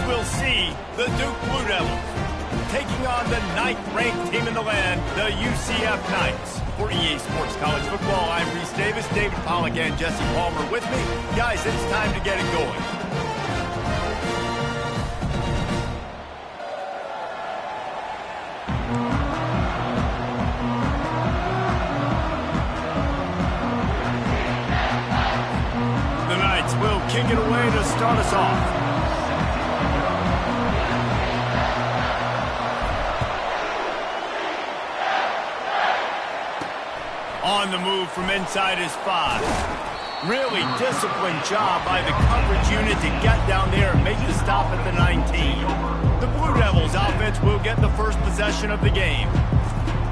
we'll see the Duke Blue Devils taking on the 9th-ranked team in the land, the UCF Knights. For EA Sports College Football, I'm Reese Davis, David Pollack, and Jesse Palmer with me. Guys, it's time to get it going. The Knights will kick it away to start us off. On the move from inside his 5. Really disciplined job by the coverage unit to get down there and make the stop at the 19. The Blue Devils offense will get the first possession of the game.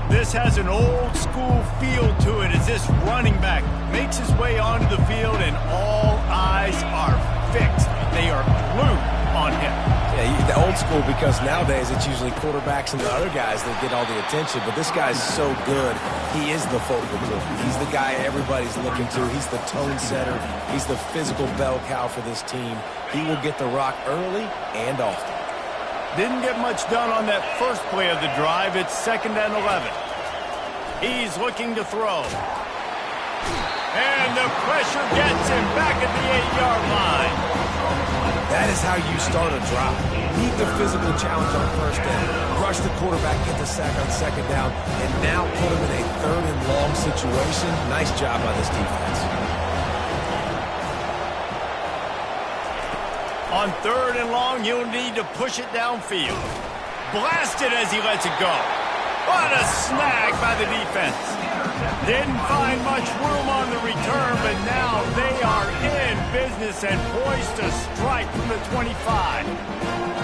This has an old school feel to it as this running back makes his way onto the field and all eyes are fixed. They are glued on him. Yeah, the old school, because nowadays it's usually quarterbacks and the other guys that get all the attention, but this guy's so good. He is the focal point. He's the guy everybody's looking to. He's the tone setter. He's the physical bell cow for this team. He will get the rock early and often. Didn't get much done on that first play of the drive. It's 2nd and 11. He's looking to throw. And the pressure gets him back at the 8-yard line. That is how you start a drive. Meet the physical challenge on first down. Rush the quarterback, get the sack on 2nd down, and now put him in a 3rd and long situation. Nice job by this defense. On 3rd and long, he'll need to push it downfield. Blasted as he lets it go. What a snag by the defense. Didn't find much room on the return, but now they are in business and poised to strike from the 25.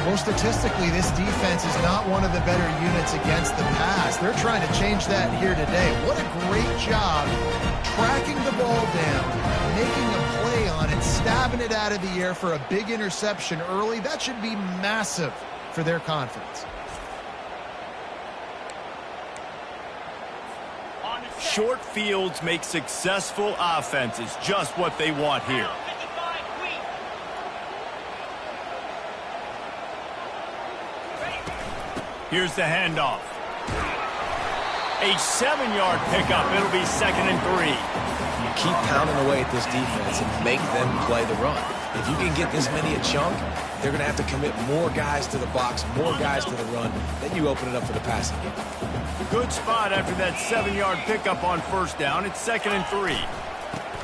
Well, statistically, this defense is not one of the better units against the pass. They're trying to change that here today. What a great job tracking the ball down, making a play on it, stabbing it out of the air for a big interception early. That should be massive for their confidence. Short fields make successful offenses just what they want here. Here's the handoff. A 7-yard pickup. It'll be 2nd and 3. You keep pounding away at this defense and make them play the run. If you can get this many a chunk, they're going to have to commit more guys to the box, more guys to the run. Then you open it up for the passing game. Good spot after that 7-yard pickup on first down. It's 2nd and 3.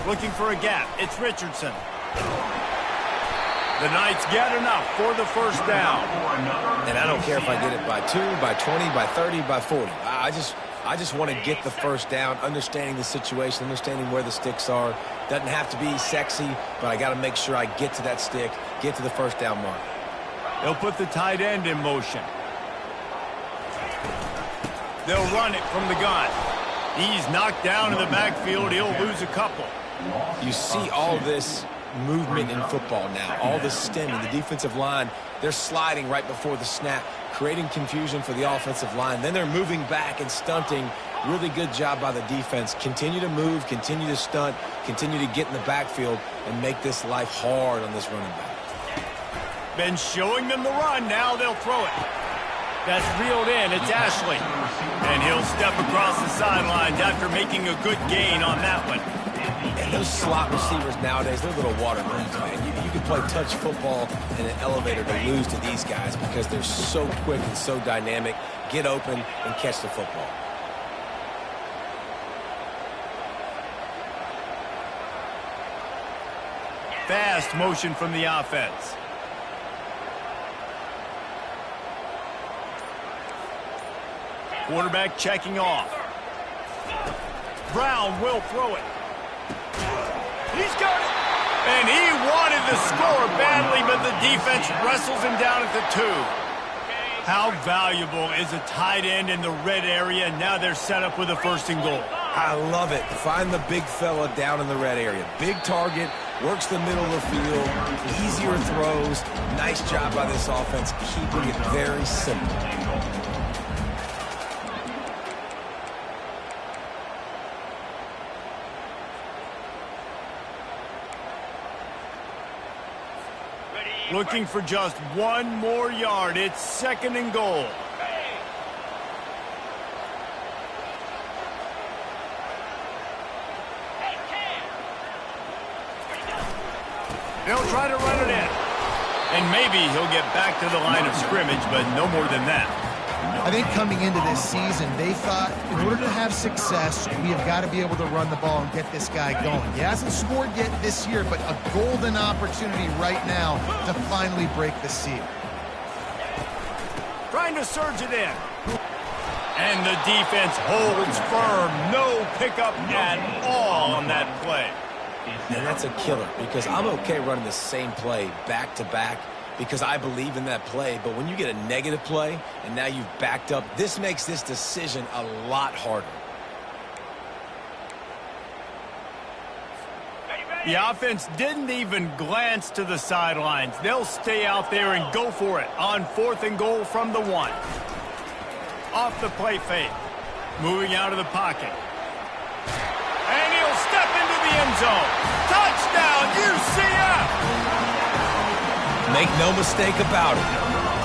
Looking for a gap. It's Richardson. The Knights get enough for the first down. And I don't care if I get it by 2, by 20, by 30, by 40. I just want to get the first down, understanding the situation, understanding where the sticks are. Doesn't have to be sexy, but I got to make sure I get to that stick, get to the first down mark. They'll put the tight end in motion. They'll run it from the gun. He's knocked down in the backfield. He'll lose a couple. You see all this movement in football now, all the stemming. The defensive line, they're sliding right before the snap, creating confusion for the offensive line. Then they're moving back and stunting. Really good job by the defense. Continue to move, continue to stunt, continue to get in the backfield and make this life hard on this running back. Been showing them the run. Now they'll throw it. That's reeled in. It's Ashley. And he'll step across the sidelines after making a good gain on that one. And those slot receivers nowadays, they're little water birds, man. You can play touch football in an elevator to lose to these guys because they're so quick and so dynamic. Get open and catch the football. Fast motion from the offense. Quarterback checking off. Brown will throw it. He's got it. And he wanted to score badly, but the defense wrestles him down at the 2. How valuable is a tight end in the red area? Now they're set up with a 1st and goal. I love it. Find the big fella down in the red area. Big target, works the middle of the field, easier throws. Nice job by this offense, keeping it very simple. Looking for just one more yard. It's 2nd and goal. They'll try to run it in. And maybe he'll get back to the line of scrimmage, but no more than that. I think coming into this season, they thought in order to have success, we have got to be able to run the ball and get this guy going. He hasn't scored yet this year, but a golden opportunity right now to finally break the seal. Trying to surge it in. And the defense holds firm. No pickup at all on that play. And that's a killer because I'm okay running the same play back-to-back because I believe in that play. But when you get a negative play and now you've backed up, this makes this decision a lot harder. The offense didn't even glance to the sidelines. They'll stay out there and go for it on 4th and goal from the 1. Off the play fake. Moving out of the pocket. And he'll step into the end zone. Touchdown, UCF! Make no mistake about it.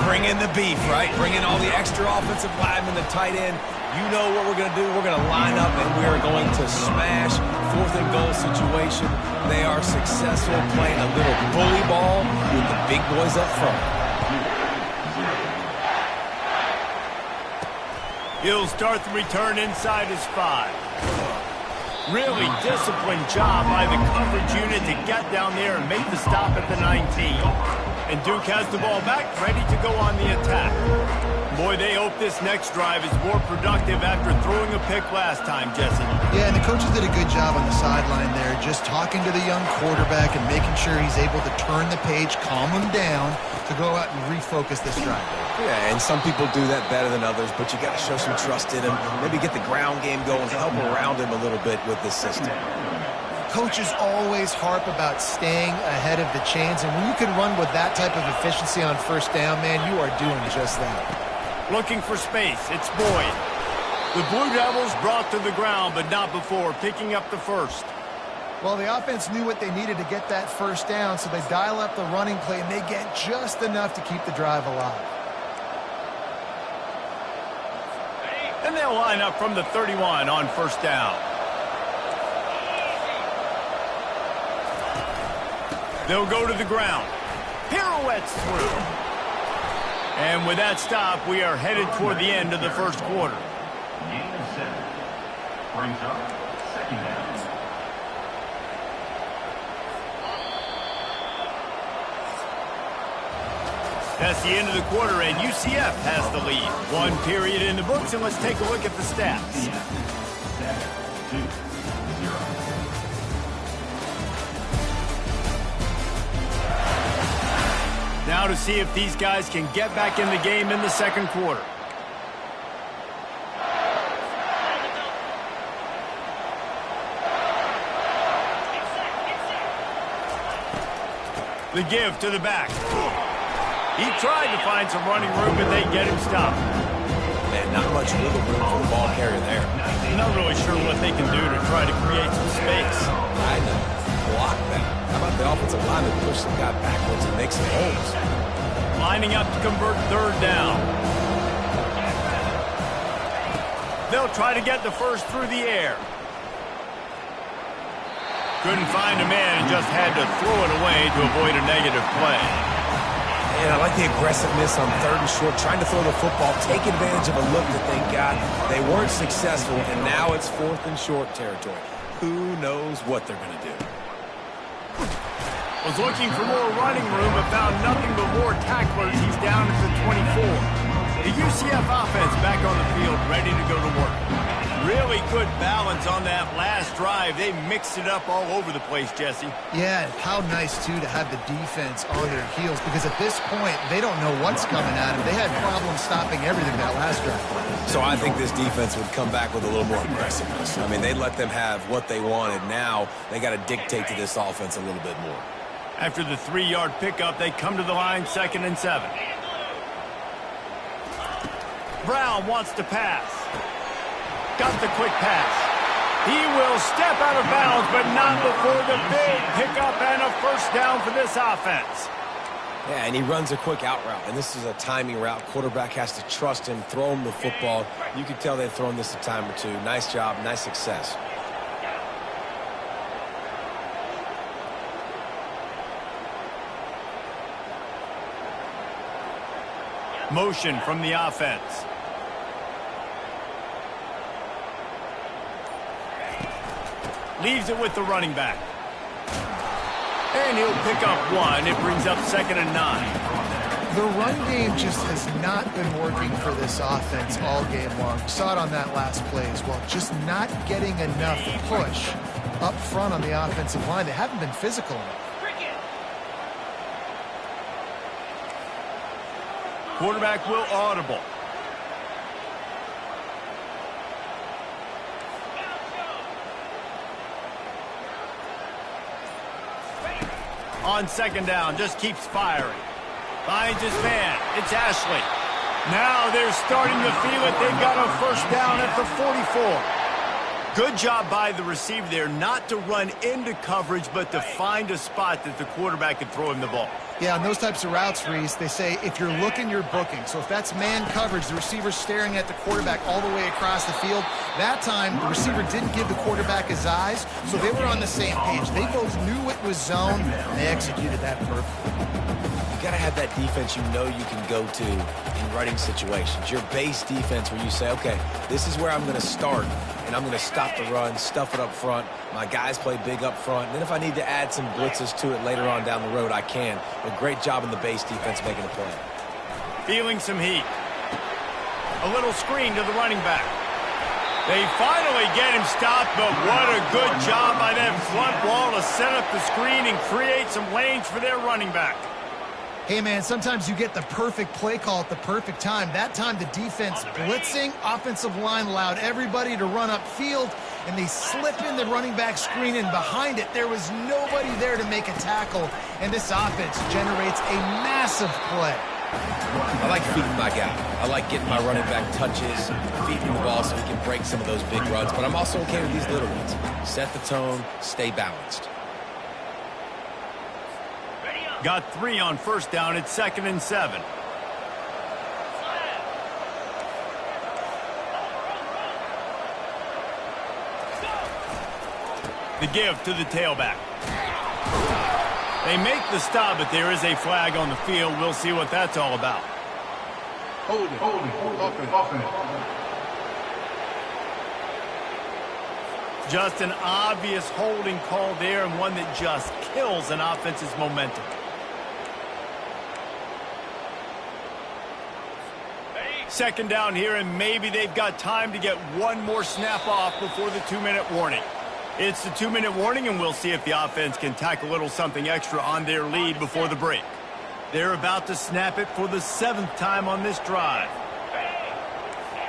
Bring in the beef, right? Bring in all the extra offensive linemen, the tight end. You know what we're going to do. We're going to line up, and we are going to smash 4th and goal situation. They are successful playing a little bully ball with the big boys up front. He'll start the return inside his 5. Really disciplined job by the coverage unit to get down there and make the stop at the 19. And Duke has the ball back, ready to go on the attack. Boy, they hope this next drive is more productive after throwing a pick last time, Jesse. Yeah, and the coaches did a good job on the sideline there, just talking to the young quarterback and making sure he's able to turn the page, calm him down to go out and refocus this drive. Yeah, and some people do that better than others, but you got to show some trust in him. Maybe get the ground game going, help around him a little bit with this system. Coaches always harp about staying ahead of the chains, and when you can run with that type of efficiency on 1st down, man, you are doing just that. Looking for space. It's Boyd. The Blue Devils brought to the ground, but not before picking up the 1st. Well, the offense knew what they needed to get that 1st down, so they dial up the running play, and they get just enough to keep the drive alive. And they'll line up from the 31 on 1st down. They'll go to the ground. Pirouettes through. And with that stop, we are headed toward the end of the 1st quarter. Brings up 2nd down. That's the end of the quarter, and UCF has the lead. 1 period in the books, and let's take a look at the stats. Now to see if these guys can get back in the game in the 2nd quarter. The give to the back. He tried to find some running room, but they get him stopped. Man, not much wiggle room for the ball carrier there. Not really sure what they can do to try to create some space. I know. Block that. How about the offensive line that push the guy backwards and make some holes? Lining up to convert 3rd down. They'll try to get the 1st through the air. Couldn't find a man and just had to throw it away to avoid a negative play. And I like the aggressiveness on 3rd and short, trying to throw the football, take advantage of a look that they got. They weren't successful, and now it's 4th and short territory. Who knows what they're going to do? Was looking for more running room, but found nothing but more tacklers. He's down at the 24. The UCF offense back on the field, ready to go to work. Really good balance on that last drive. They mixed it up all over the place, Jesse. Yeah, how nice, too, to have the defense on their heels, because at this point, they don't know what's coming at them. They had problems stopping everything that last drive. So I think this defense would come back with a little more aggressiveness. I mean, they let them have what they wanted. Now they got to dictate to this offense a little bit more. After the 3-yard pickup, they come to the line, 2nd and 7. Brown wants to pass. Got the quick pass. He will step out of bounds, but not before the big pickup and a 1st down for this offense. Yeah, and he runs a quick out route, and this is a timing route. Quarterback has to trust him, throw him the football. You can tell they've thrown this a time or two. Nice job, nice success. Motion from the offense. Leaves it with the running back. And he'll pick up one. It brings up 2nd and 9. The run game just has not been working for this offense all game long. We saw it on that last play as well. Just not getting enough push up front on the offensive line. They haven't been physical enough. Quarterback will audible. On 2nd down, just keeps firing. Finds his man. It's Ashley. Now they're starting to feel it. They've got a 1st down at the 44. Good job by the receiver there not to run into coverage, but to find a spot that the quarterback could throw him the ball. Yeah, on those types of routes, Reese, they say if you're looking, you're booking. So if that's man coverage, the receiver's staring at the quarterback all the way across the field. That time, the receiver didn't give the quarterback his eyes, so they were on the same page. They both knew it was zone, and they executed that perfectly. You got to have that defense you know you can go to in running situations. Your base defense where you say, okay, this is where I'm going to start, and I'm going to stop the run, stuff it up front. My guys play big up front. And then if I need to add some blitzes to it later on down the road, I can. But great job in the base defense making a play. Feeling some heat. A little screen to the running back. They finally get him stopped, but what a good job by that front wall to set up the screen and create some lanes for their running back. Hey, man, sometimes you get the perfect play call at the perfect time. That time, the defense blitzing, offensive line allowed everybody to run upfield, and they slip in the running back screen, and behind it, there was nobody there to make a tackle, and this offense generates a massive play. I like feeding my guy. I like getting my running back touches, feeding the ball so he can break some of those big runs, but I'm also okay with these little ones. Set the tone, stay balanced. Got 3 on 1st down. It's 2nd and 7. The give to the tailback. They make the stop, but there is a flag on the field. We'll see what that's all about. Hold it. Just an obvious holding call there, and one that just kills an offense's momentum. Second down here, and maybe they've got time to get one more snap off before the 2-minute warning. It's the 2-minute warning, and we'll see if the offense can tack a little something extra on their lead before the break. They're about to snap it for the 7th time on this drive.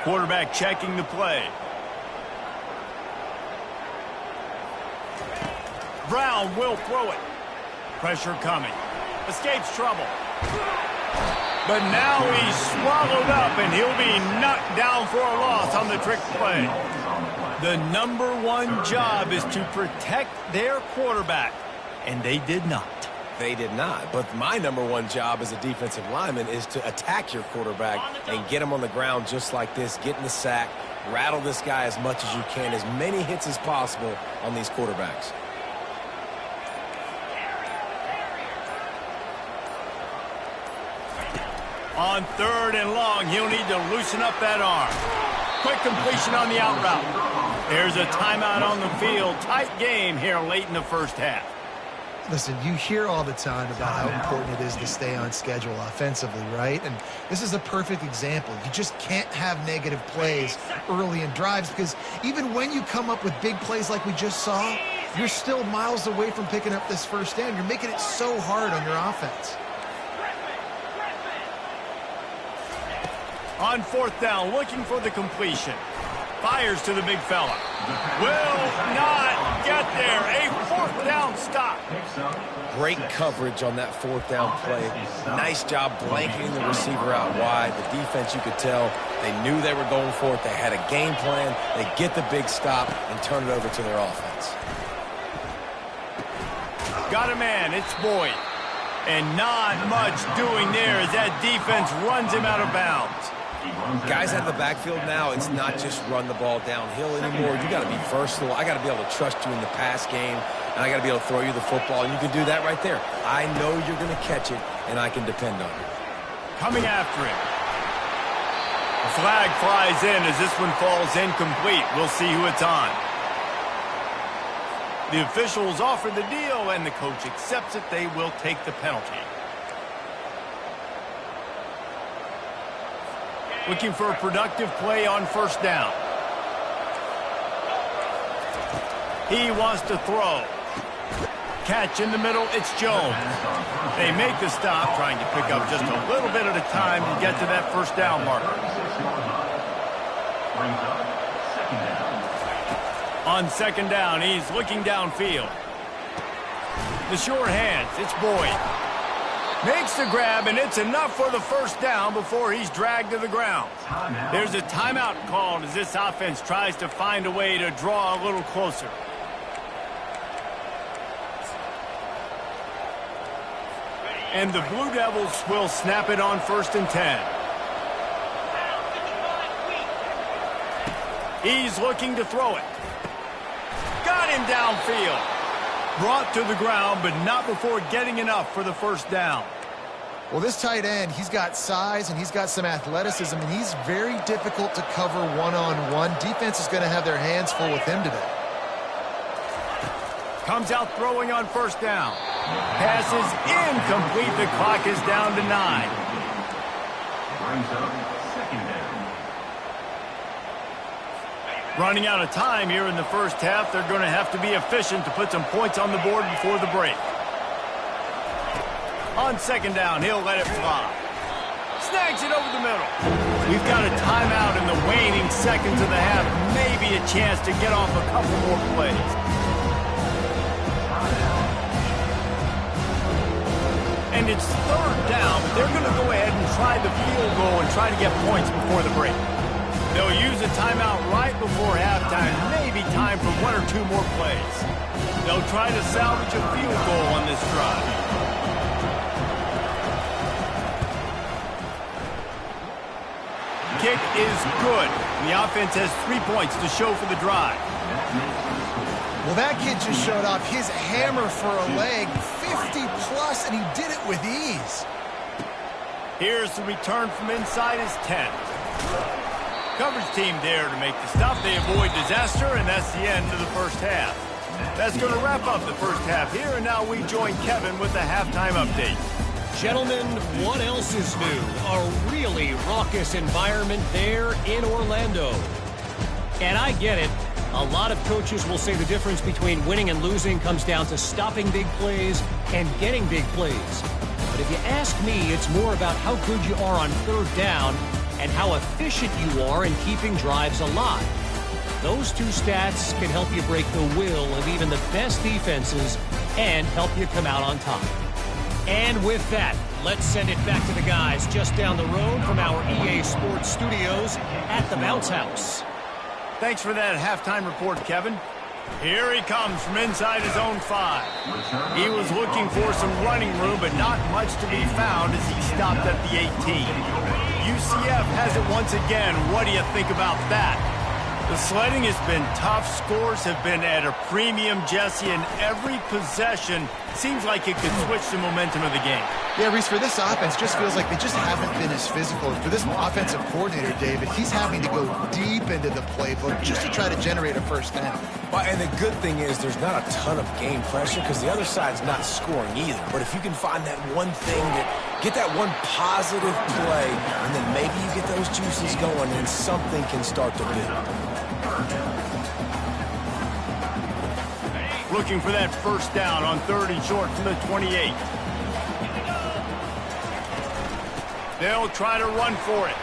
Quarterback checking the play. Brown will throw it. Pressure coming. Escapes trouble. But now he's swallowed up, and he'll be knocked down for a loss on the trick play. The #1 job is to protect their quarterback, and they did not. They did not. But my #1 job as a defensive lineman is to attack your quarterback and get him on the ground just like this, get in the sack, rattle this guy as much as you can, as many hits as possible on these quarterbacks. On 3rd and long, he'll need to loosen up that arm. Quick completion on the out route. There's a timeout on the field. Tight game here late in the 1st half. Listen, you hear all the time about how important it is to stay on schedule offensively, right? And this is a perfect example. You just can't have negative plays early in drives, because even when you come up with big plays like we just saw, you're still miles away from picking up this 1st down. You're making it so hard on your offense. On 4th down, looking for the completion. Fires to the big fella. Will not get there. A 4th down stop. Great coverage on that 4th down play. Nice job blanketing the receiver out wide. The defense, you could tell, they knew they were going for it. They had a game plan. They get the big stop and turn it over to their offense. Got a man. It's Boyd. And not much doing there as that defense runs him out of bounds. Guys out of the backfield now, it's not just run the ball downhill anymore. You got to be versatile. I got to be able to trust you in the pass game, and I got to be able to throw you the football, and you can do that right there. I know you're going to catch it, and I can depend on it. Coming after him. The flag flies in as this one falls incomplete. We'll see who it's on. The officials offer the deal, and the coach accepts it. They will take the penalty. Looking for a productive play on first down. He wants to throw. Catch in the middle, it's Jones. They make the stop, trying to pick up just a little bit at a time to get to that first down marker. On second down, he's looking downfield. The sure hands, it's Boyd. Makes the grab, and it's enough for the first down before he's dragged to the ground. There's a timeout called as this offense tries to find a way to draw a little closer. And the Blue Devils will snap it on 1st and 10. He's looking to throw it. Got him downfield. Brought to the ground, but not before getting enough for the first down. Well, this tight end, he's got size and he's got some athleticism, and he's very difficult to cover one-on-one. Defense is going to have their hands full with him today. Comes out throwing on first down. Pass is incomplete. The clock is down to 9. Brings up second down. Running out of time here in the first half. They're going to have to be efficient to put some points on the board before the break. On second down, he'll let it fly. Snags it over the middle. We've got a timeout in the waning seconds of the half. Maybe a chance to get off a couple more plays. And it's third down, but they're going to go ahead and try the field goal and try to get points before the break. They'll use a timeout right before halftime. Maybe time for 1 or 2 more plays. They'll try to salvage a field goal on this drive. Kick is good. The offense has 3 points to show for the drive. Well, that kid just showed off his hammer for a leg, 50-plus, and he did it with ease. Here's the return from inside his 10. Coverage team there to make the stop. They avoid disaster, and that's the end of the first half. That's going to wrap up the first half here, and now we join Kevin with the halftime update. Gentlemen, what else is new? A really raucous environment there in Orlando. And I get it. A lot of coaches will say the difference between winning and losing comes down to stopping big plays and getting big plays. But if you ask me, it's more about how good you are on third down and how efficient you are in keeping drives alive. Those 2 stats can help you break the will of even the best defenses and help you come out on top. And with that, let's send it back to the guys just down the road from our EA Sports studios at the Bounce House. Thanks for that halftime report, Kevin. Here he comes from inside his own 5. He was looking for some running room, but not much to be found as he stopped at the 18. UCF has it once again. What do you think about that? The sledding has been tough. Scores have been at a premium, Jesse, and every possession seems like it could switch the momentum of the game. Yeah, Reese, for this offense, just feels like they just haven't been as physical. For this offensive coordinator, David, he's having to go deep into the playbook just to try to generate a first down. Well, and the good thing is there's not a ton of game pressure because the other side's not scoring either. But if you can find that one thing, get that one positive play, and then maybe you get those juices going and something can start to build. Looking for that first down on 3rd and short from the 28. They'll try to run for it.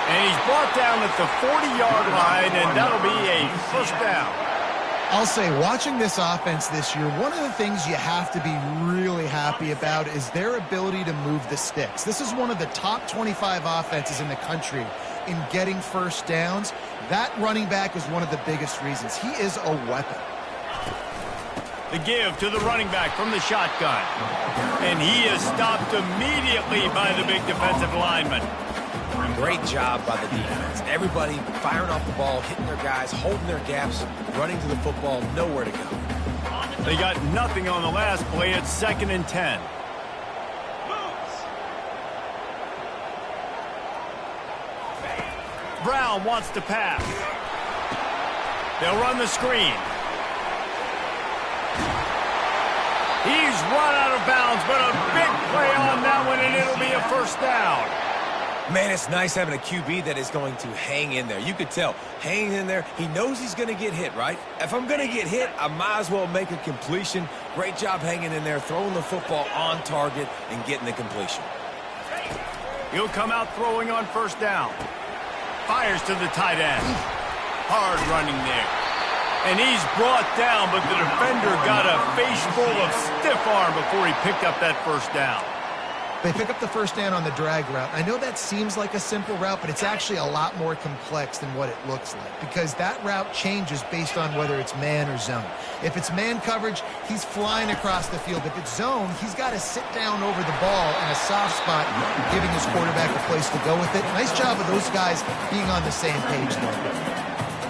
And he's brought down at the 40-yard line, and that'll be a first down. I'll say, watching this offense this year, one of the things you have to be really happy about is their ability to move the sticks. This is one of the top 25 offenses in the country in getting first downs. That running back is one of the biggest reasons. He is a weapon. The give to the running back from the shotgun. And he is stopped immediately by the big defensive lineman. Great job by the defense. Everybody firing off the ball, hitting their guys, holding their gaps, running to the football, nowhere to go. They got nothing on the last play. It's 2nd and 10. Brown wants to pass. They'll run the screen. He's run out of bounds, but a big play on that one, and it'll be a first down. Man, it's nice having a QB that is going to hang in there. You could tell, hanging in there, he knows he's going to get hit, right? If I'm going to get hit, I might as well make a completion. Great job hanging in there, throwing the football on target and getting the completion. He'll come out throwing on first down. Fires to the tight end. Hard running there. And he's brought down, but the defender got a face full of stiff arm before he picked up that first down. They pick up the first down on the drag route. I know that seems like a simple route, but it's actually a lot more complex than what it looks like because that route changes based on whether it's man or zone. If it's man coverage, he's flying across the field. If it's zone, he's got to sit down over the ball in a soft spot, giving his quarterback a place to go with it. Nice job of those guys being on the same page there.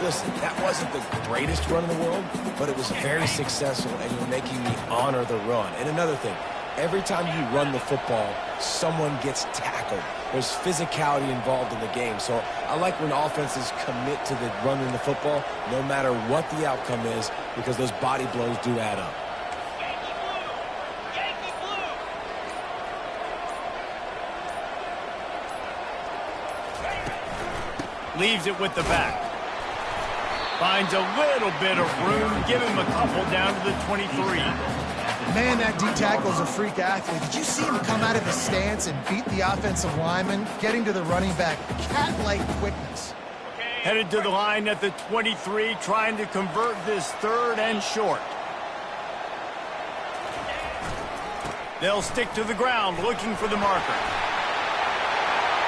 Listen, that wasn't the greatest run in the world, but it was very successful, and you're making me honor the run. And another thing, every time you run the football, someone gets tackled. There's physicality involved in the game. So I like when offenses commit to the running the football, no matter what the outcome is, because those body blows do add up. Leaves it with the back. Finds a little bit of room. Give him a couple down to the 23. Man, that D-tackle is a freak athlete. Did you see him come out of his stance and beat the offensive lineman, getting to the running back? Cat-like quickness. Headed to the line at the 23, trying to convert this 3rd and short. They'll stick to the ground, looking for the marker.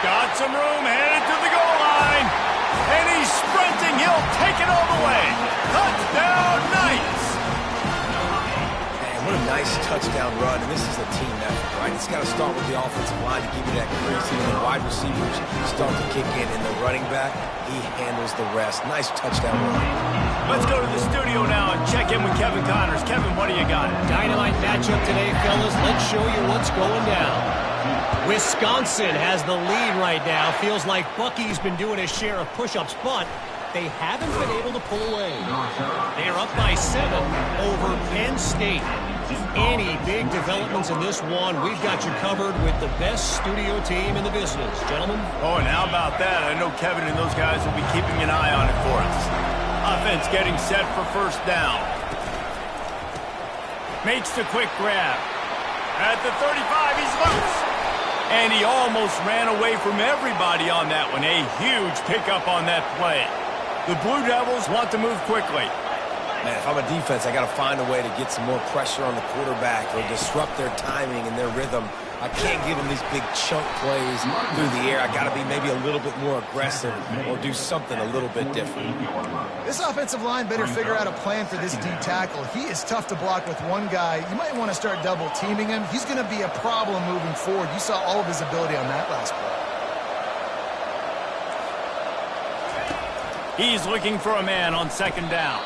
Got some room, headed to the goal line. And he's sprinting. He'll take it all the way. Touchdown, Knights. Man, what a nice touchdown run. And this is a team effort, right? It's got to start with the offensive line to give you that crazy. And the wide receivers start to kick in. And the running back, he handles the rest. Nice touchdown run. Let's go to the studio now and check in with Kevin Connors. Kevin, what do you got? Dynamite matchup today, fellas. Let's show you what's going down. Wisconsin has the lead right now. Feels like Bucky's been doing his share of push-ups, but they haven't been able to pull away. They are up by 7 over Penn State. Any big developments in this one, we've got you covered with the best studio team in the business. Gentlemen? Oh, and how about that? I know Kevin and those guys will be keeping an eye on it for us. Offense getting set for first down. Makes the quick grab. At the 35, he's loose. And he almost ran away from everybody on that one. A huge pickup on that play. The Blue Devils want to move quickly. Man, if I'm a defense, I got to find a way to get some more pressure on the quarterback or disrupt their timing and their rhythm. I can't give them these big chunk plays through the air. I got to be maybe a little bit more aggressive or do something a little bit different. This offensive line better figure out a plan for this D-tackle. He is tough to block with one guy. You might want to start double-teaming him. He's going to be a problem moving forward. You saw all of his ability on that last play. He's looking for a man on 2nd down.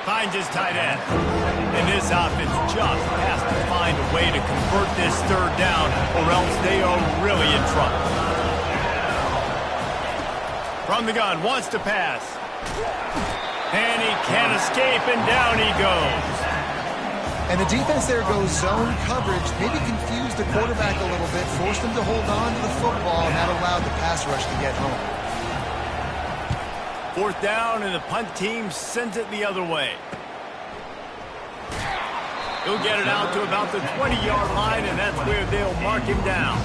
Finds his tight end. And this offense just has to find a way to convert this 3rd down, or else they are really in trouble. From the gun, wants to pass. And he can't escape, and down he goes. And the defense there goes zone coverage, maybe confused the quarterback a little bit, forced him to hold on to the football, and that allowed the pass rush to get home. 4th down, and the punt team sends it the other way. He'll get it out to about the 20-yard line, and that's where they'll mark him down.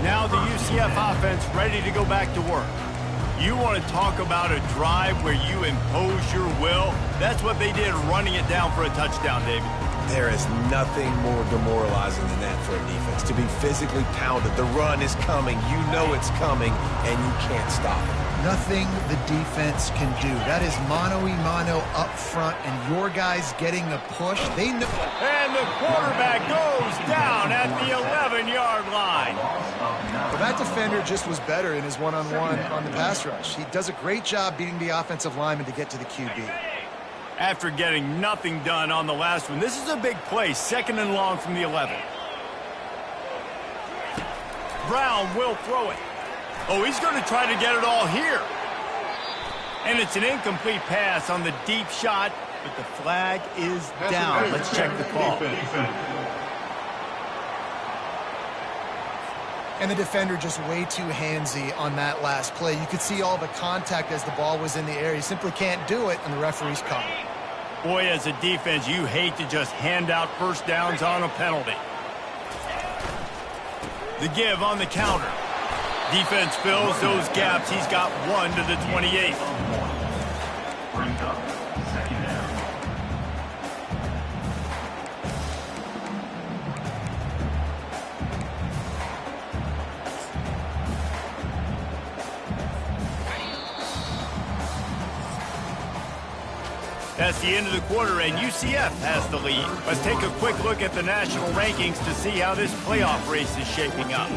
Now the UCF offense ready to go back to work. You want to talk about a drive where you impose your will? That's what they did, running it down for a touchdown, David. There is nothing more demoralizing than that for a defense. To be physically pounded. The run is coming. You know it's coming, and you can't stop it. Nothing the defense can do. That is mano-a-mano up front, and your guys getting the push. They know. And the quarterback goes down at the 11-yard line. Well, that defender just was better in his one-on-one on the pass rush. He does a great job beating the offensive lineman to get to the QB. After getting nothing done on the last one, this is a big play, 2nd and long from the 11. Brown will throw it. Oh, he's going to try to get it all here. And it's an incomplete pass on the deep shot, but the flag is down. Let's check the call. And the defender just way too handsy on that last play. You could see all the contact as the ball was in the air. He simply can't do it, and the referee's caught it. Boy, as a defense, you hate to just hand out first downs on a penalty. The give on the counter. Defense fills those gaps. He's got 1 to the 28. Brings up 2nd down. That's the end of the quarter, and UCF has the lead. Let's take a quick look at the national rankings to see how this playoff race is shaping up.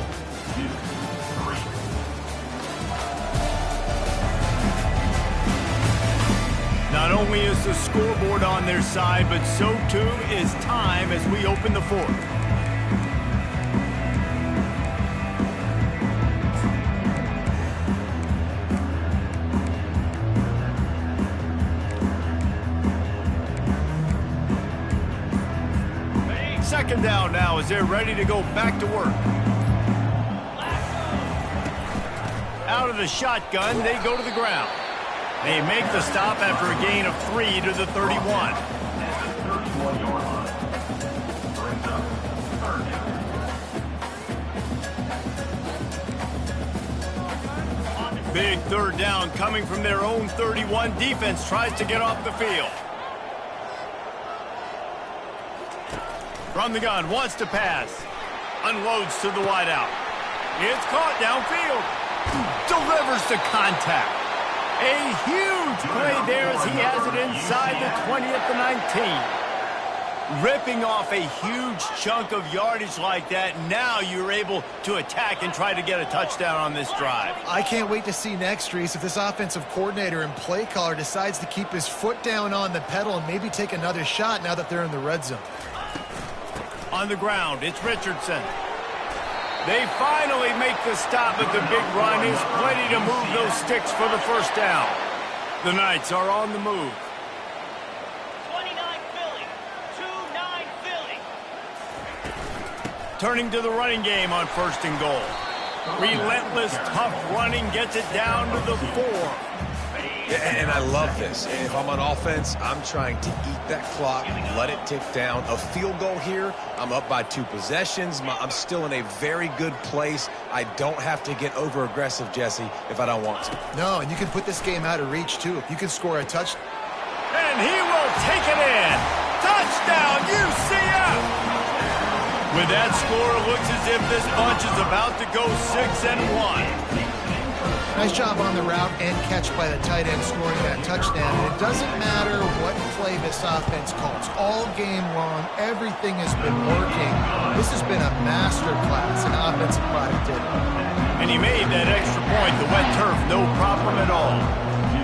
Not only is the scoreboard on their side, but so too is time as we open the 4th. Second down now as they're ready to go back to work. Out of the shotgun, they go to the ground. They make the stop after a gain of 3 to the 31. Big 3rd down coming from their own 31. Defense tries to get off the field. From the gun, wants to pass. Unloads to the wideout. It's caught downfield. Delivers the contact. A huge play there as he has it inside the 20 at the 19. Ripping off a huge chunk of yardage like that, now you're able to attack and try to get a touchdown on this drive. I can't wait to see next, Reese, if this offensive coordinator and play caller decides to keep his foot down on the pedal and maybe take another shot now that they're in the red zone. On the ground, it's Richardson. They finally make the stop, but the big run is plenty to move those sticks for the first down. The Knights are on the move. 29 Philly, 2-9 Philly. Turning to the running game on 1st and goal. Relentless, tough running gets it down to the 4. And I love this. If I'm on offense, I'm trying to eat that clock, let it tick down. A field goal here, I'm up by 2 possessions. I'm still in a very good place. I don't have to get over-aggressive, Jesse, if I don't want to. No, and you can put this game out of reach, too. If you can score a touchdown. And he will take it in. Touchdown, UCF! With that score, it looks as if this bunch is about to go 6-1. Nice job on the route and catch by the tight end scoring that touchdown. And it doesn't matter what play this offense calls. All game long, everything has been working. This has been a masterclass in offensive productivity. And he made that extra point, the wet turf, no problem at all.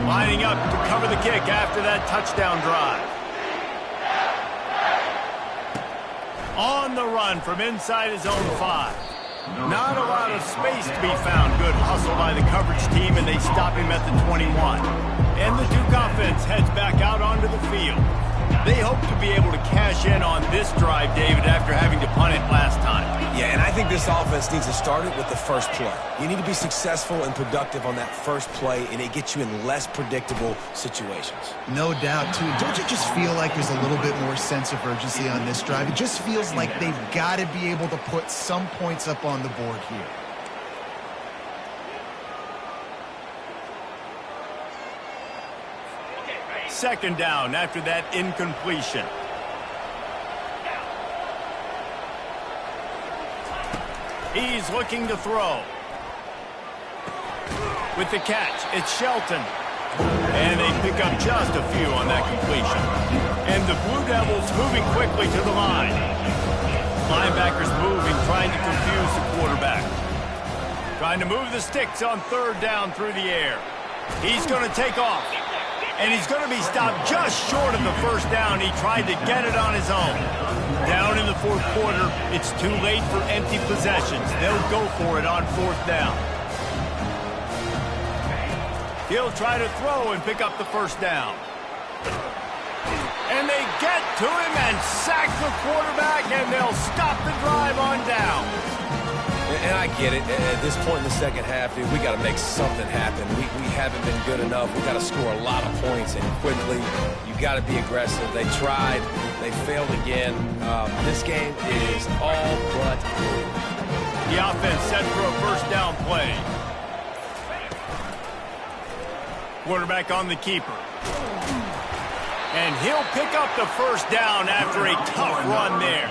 Lining up to cover the kick after that touchdown drive. On the run from inside his own 5. Not a lot of space to be found. Good hustle by the coverage team, and they stop him at the 21. And the Duke offense heads back out onto the field. They hope to be able to cash in on this drive, David, after having to punt it last time. Yeah, and I think this offense needs to start it with the first play. You need to be successful and productive on that first play, and it gets you in less predictable situations. No doubt, too. Don't you just feel like there's a little bit more sense of urgency on this drive? It just feels like they've got to be able to put some points up on the board here. Second down after that incompletion. He's looking to throw. With the catch, it's Shelton. And they pick up just a few on that completion. And the Blue Devils moving quickly to the line. Linebackers moving, trying to confuse the quarterback. Trying to move the sticks on third down through the air. He's going to take off. And he's going to be stopped just short of the first down. He tried to get it on his own. Down in the fourth quarter, it's too late for empty possessions. They'll go for it on fourth down. He'll try to throw and pick up the first down. And they get to him and sack the quarterback, and they'll stop the drive on down. And I get it. At this point in the second half, dude, we got to make something happen. We haven't been good enough. We got to score a lot of points and quickly. You got to be aggressive. They tried. They failed again. This game is all but over. The offense set for a first down play. Quarterback on the keeper. And he'll pick up the first down after a tough run there.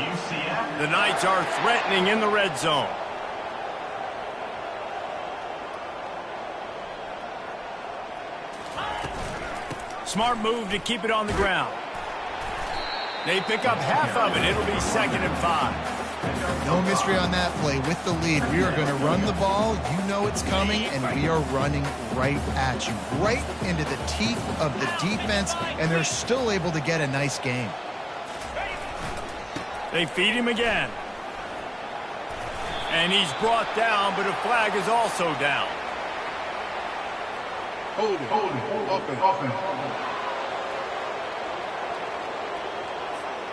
The Knights are threatening in the red zone. Smart move to keep it on the ground. They pick up half of it. It'll be 2nd and 5. No mystery on that play. With the lead, we are going to run the ball. You know it's coming, and we are running right at you, right into the teeth of the defense, and they're still able to get a nice game. They feed him again. And he's brought down, but a flag is also down. Hold it. Open.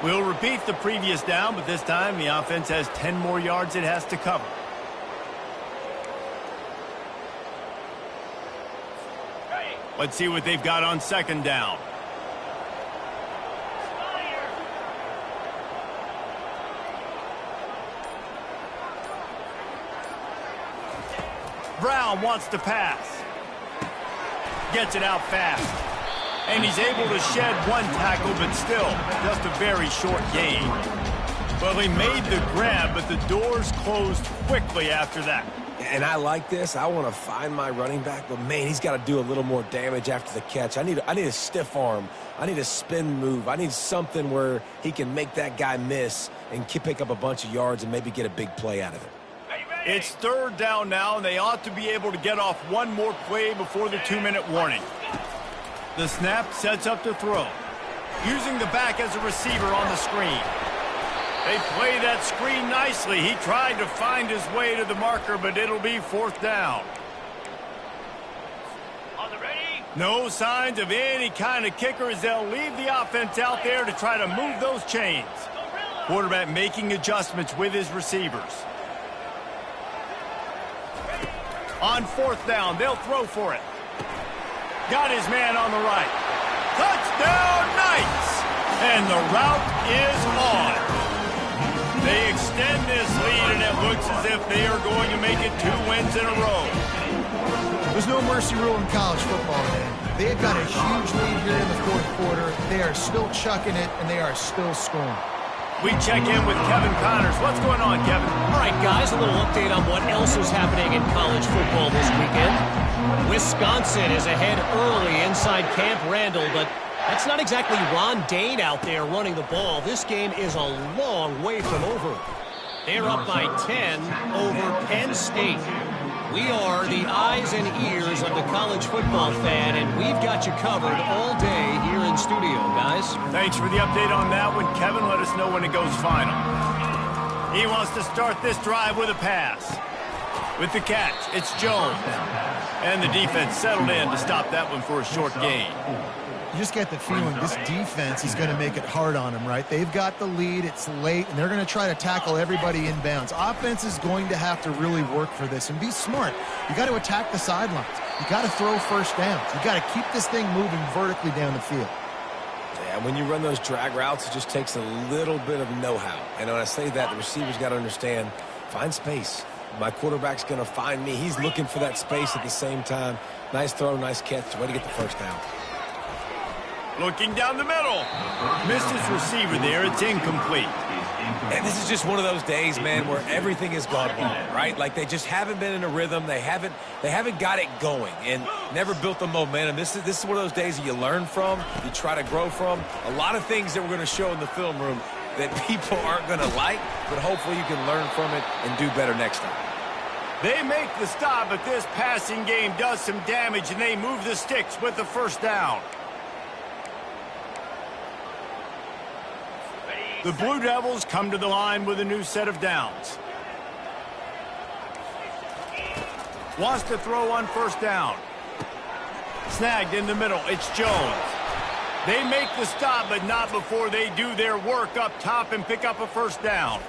We'll repeat the previous down, but this time the offense has 10 more yards it has to cover. Let's see what they've got on 2nd down. Brown wants to pass. Gets it out fast. And he's able to shed one tackle, but still just a very short gain. Well, he made the grab, but the doors closed quickly after that. And I like this. I want to find my running back, but, man, he's got to do a little more damage after the catch. I need a stiff arm. I need a spin move. I need something where he can make that guy miss and pick up a bunch of yards and maybe get a big play out of it. It's 3rd down now, and they ought to be able to get off one more play before the 2-minute warning. The snap sets up to throw. Using the back as a receiver on the screen. They play that screen nicely. He tried to find his way to the marker, but it'll be 4th down. On the ready. No signs of any kind of kicker as they'll leave the offense out there to try to move those chains. Quarterback making adjustments with his receivers. On 4th down, they'll throw for it. Got his man on the right. Touchdown, Knights! And the route is on. They extend this lead, and it looks as if they are going to make it 2 wins in a row. There's no mercy rule in college football, man. They've got a huge lead here in the fourth quarter. They are still chucking it, and they are still scoring. We check in with Kevin Connors. What's going on, Kevin? All right, guys, a little update on what else is happening in college football this weekend. Wisconsin is ahead early inside Camp Randall, but that's not exactly Ron Dane out there running the ball. This game is a long way from over. They're up by 10 over Penn State. We are the eyes and ears of the college football fan, and we've got you covered all day here in studio, guys. Thanks for the update on that one, Kevin. Let us know when it goes final. He wants to start this drive with a pass. With the catch, it's Jones. And the defense settled in to stop that one for a short gain. You just get the feeling this defense is going to make it hard on them, right? They've got the lead, it's late, and they're going to try to tackle everybody inbounds. Offense is going to have to really work for this and be smart. You got to attack the sidelines. You got to throw first downs. You got to keep this thing moving vertically down the field. Yeah, when you run those drag routes, it just takes a little bit of know-how. And when I say that, the receiver's got to understand, find space. My quarterback's going to find me. He's looking for that space at the same time. Nice throw, nice catch. Way to get the first down. Looking down the middle. Missed his receiver there. It's incomplete. And this is just one of those days, man, where everything has gone wrong, right? Like they just haven't been in a rhythm. They haven't got it going and never built the momentum. This is one of those days that you learn from, you try to grow from. A lot of things that we're going to show in the film room that people aren't going to like, but hopefully you can learn from it and do better next time. They make the stop, but this passing game does some damage, and they move the sticks with the first down. The Blue Devils come to the line with a new set of downs. Wants to throw on first down. Snagged in the middle. It's Jones. They make the stop, but not before they do their work up top and pick up a first down.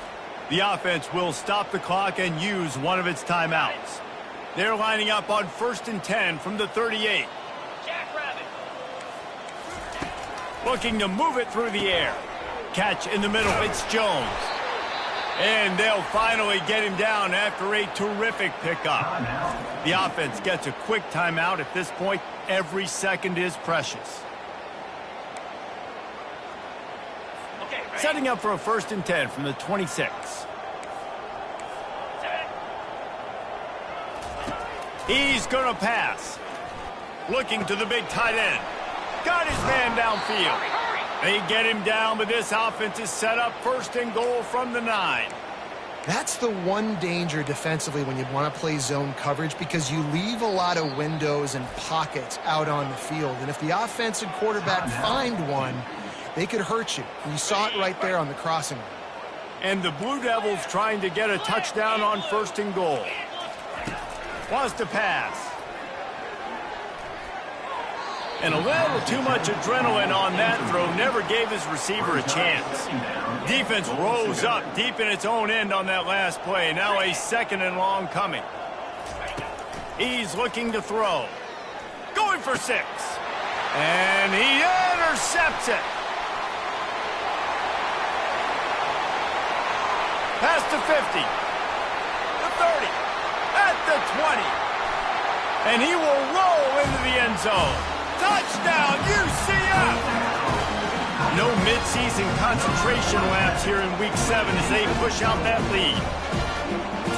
The offense will stop the clock and use one of its timeouts. They're lining up on 1st and 10 from the 38. Jackrabbit. Looking to move it through the air. Catch in the middle. It's Jones. And they'll finally get him down after a terrific pickup. The offense gets a quick timeout. At this point, every second is precious. Okay, ready? Setting up for a 1st and 10 from the 26. He's going to pass. Looking to the big tight end. Got his man downfield. They get him down, but this offense is set up 1st and goal from the 9. That's the one danger defensively when you want to play zone coverage, because you leave a lot of windows and pockets out on the field. And if the offensive quarterback find one, they could hurt you. And you saw it right there on the crossing. And the Blue Devils trying to get a touchdown on 1st and goal. Wants to pass. And a little too much adrenaline on that throw. Never gave his receiver a chance. Defense rose up deep in its own end on that last play. Now a 2nd and long coming. He's looking to throw. Going for 6. And he intercepts it. Past the 50. The 30. At the 20. And he will roll into the end zone. Touchdown, UCF! No midseason concentration laps here in Week 7 as they push out that lead.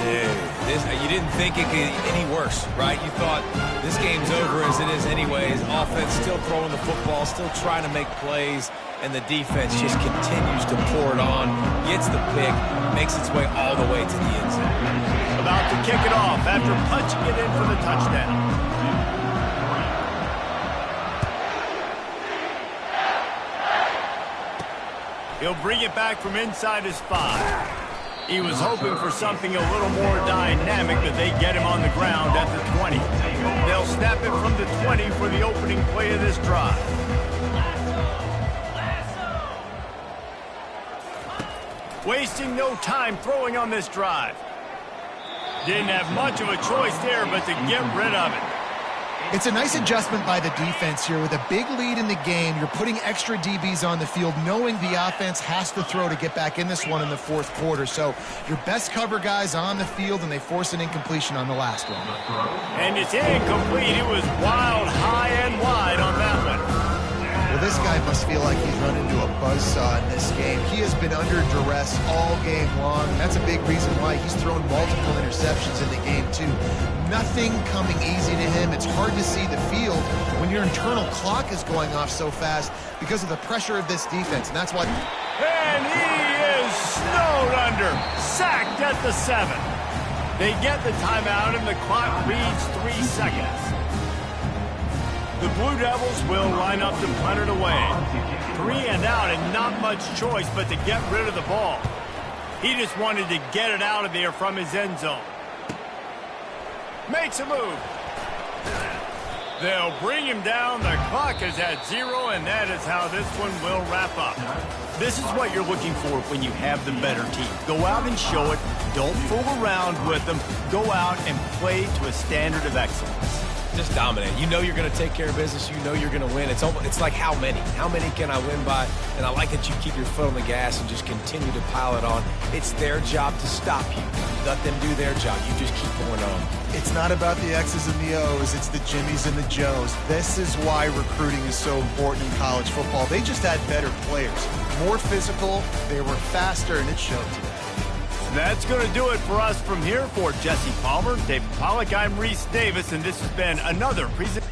Dude, you didn't think it could get any worse, right? You thought this game's over as it is anyways. Offense still throwing the football, still trying to make plays, and the defense just continues to pour it on, gets the pick, makes its way all the way to the end zone. About to kick it off after punching it in for the touchdown. He'll bring it back from inside his 5. He was hoping for something a little more dynamic, but they get him on the ground at the 20. They'll snap it from the 20 for the opening play of this drive. Wasting no time throwing on this drive. Didn't have much of a choice there, but to get rid of it. It's a nice adjustment by the defense here. With a big lead in the game, you're putting extra DBs on the field, knowing the offense has to throw to get back in this one in the 4th quarter. So your best cover guys on the field, and they force an incompletion on the last one. And it's incomplete. It was wild, high and wide on that one. Well, this guy must feel like he's run into a buzzsaw in this game. He has been under duress all game long. That's a big reason why he's thrown multiple interceptions in the game, too. Nothing coming easy to him. It's hard to see the field when your internal clock is going off so fast because of the pressure of this defense, and that's why... And he is snowed under, sacked at the 7. They get the timeout, and the clock reads 3 seconds. The Blue Devils will line up to punt it away. 3 and out, and not much choice but to get rid of the ball. He just wanted to get it out of there from his end zone. Makes a move. They'll bring him down. The clock is at 0, and that is how this one will wrap up. This is what you're looking for when you have the better team. Go out and show it. Don't fool around with them. Go out and play to a standard of excellence. Just dominate. You know you're going to take care of business. You know you're going to win. It's like how many? How many can I win by? And I like that you keep your foot on the gas and just continue to pile it on. It's their job to stop you. Let them do their job. You just keep going on. It's not about the X's and the O's. It's the Jimmies and the Joes. This is why recruiting is so important in college football. They just had better players, more physical, they were faster, and it showed today. That's going to do it for us from here. For Jesse Palmer, David Pollack, I'm Reese Davis, and this has been another presentation.